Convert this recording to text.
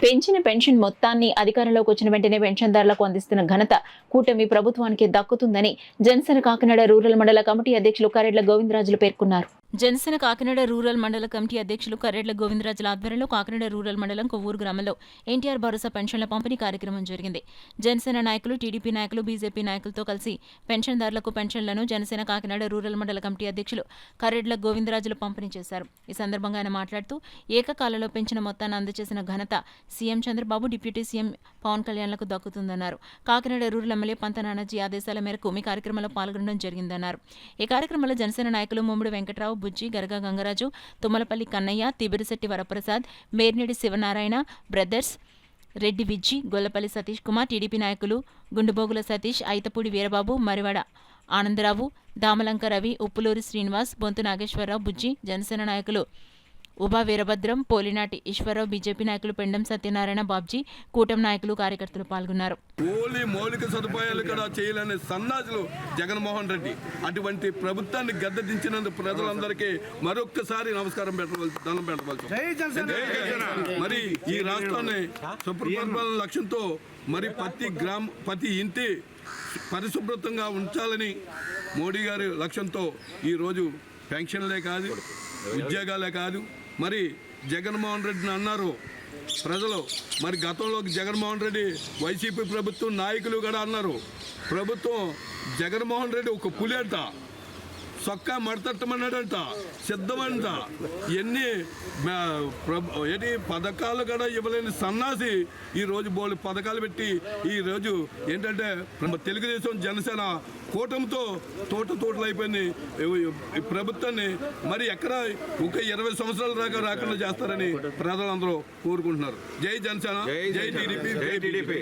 పెంచిన పెన్షన్ మొత్తాన్ని అధికారంలోకి వచ్చిన వెంటనే పెన్షన్దారులకు అందిస్తున్న ఘనత కూటమి ప్రభుత్వానికి దక్కుతుందని జనసేన కాకినాడ రూరల్ మండల కమిటీ అధ్యక్షులు కరెడ్ల గోవిందరాజులు పేర్కొన్నారు. జనసేన కాకినాడ రూరల్ మండల కమిటీ అధ్యక్షులు కరెడ్ల గోవిందరాజుల ఆధ్వర్యంలో కాకినాడ రూరల్ మండలం కొవ్వూరు గ్రామంలో ఎన్టీఆర్ భరోసా పెన్షన్ల పంపిణీ కార్యక్రమం జరిగింది. జనసేన నాయకులు, టీడీపీ నాయకులు, బీజేపీ నాయకులతో కలిసి పెన్షన్దారులకు పెన్షన్లను జనసేన కాకినాడ రూరల్ మండల కమిటీ అధ్యక్షులు కరెడ్ల గోవిందరాజులు పంపిణీ చేశారు. ఈ సందర్భంగా ఆయన మాట్లాడుతూ ఏకకాలంలో పెంచిన మొత్తాన్ని అందజేసిన ఘనత CM Chandrababu, deputy CM Pawan కళ్యాణ్లకు దక్కుతుందన్నారు. కాకినాడ రూరల్ ఎమ్మెల్యే పంత నానాజీ ఆదేశాల మేరకు మీ కార్యక్రమంలో పాల్గొనడం జరిగిందన్నారు. ఈ కార్యక్రమంలో జనసేన నాయకులు ముమ్మిడి వెంకట్రావు, బుజ్జి, గరగా గంగరాజు, తుమ్మలపల్లి కన్నయ్య, తిబిరిశెట్టి వరప్రసాద్, మేర్నేడి శివనారాయణ బ్రదర్స్, రెడ్డి విజ్జి, గొల్లపల్లి సతీష్ కుమార్, టీడీపీ నాయకులు గుండుబోగుల సతీష్, ఐతపూడి వీరబాబు, మరివాడ ఆనందరావు, దామలంక రవి, ఉప్పులూరి శ్రీనివాస్, బొంతు నాగేశ్వరరావు, బుజ్జి, జనసేన నాయకులు ఉభా వీరభద్రం, పోలినాటి ఈశ్వరరావు, బీజేపీ నాయకులు పెండం సత్యనారాయణ, బాబ్జీ, కూటమి నాయకులు, కార్యకర్తలు పాల్గొన్నారు. మౌలిక సదుపాయాలు కూడా చేయాలనే సన్నాసులు జగన్మోహన్ రెడ్డి. అటువంటి ప్రభుత్వాన్ని గద్దెదించినందుకు ప్రజలందరికీ మరొక్కసారి నమస్కారం దండం పెట్టవలసి. మరి ఈ రాష్ట్రాన్ని సుపరిపాలన లక్ష్యంతో మరి ప్రతి ఇంటి పరిశుభ్రతంగా ఉంచాలని మోడీ గారి లక్ష్యంతో ఈరోజు పెన్షన్లే కాదు, ఉద్యోగాలే కాదు, మరి జగన్మోహన్ రెడ్డిని అన్నారు ప్రజలు. మరి గతంలో జగన్మోహన్ రెడ్డి వైసీపీ ప్రభుత్వం నాయకులు కూడా అన్నారు, ప్రభుత్వం జగన్మోహన్ రెడ్డి ఒక పులేట సొక్కా మడతట్టమన్నాడంట, సిద్ధమంట. ఎన్ని పథకాలు కూడా ఇవ్వలేని సన్నాసి ఈరోజు బోలు పథకాలు పెట్టి ఈరోజు ఏంటంటే తెలుగుదేశం జనసేన కూటమితో తోటలు అయిపోయింది ఈ ప్రభుత్వాన్ని. మరి ఎక్కడ ఒక 20 సంవత్సరాల దాకా రాకుండా చేస్తారని ప్రజలందరూ కోరుకుంటున్నారు. జై జనసేన, జై టీడీపీ.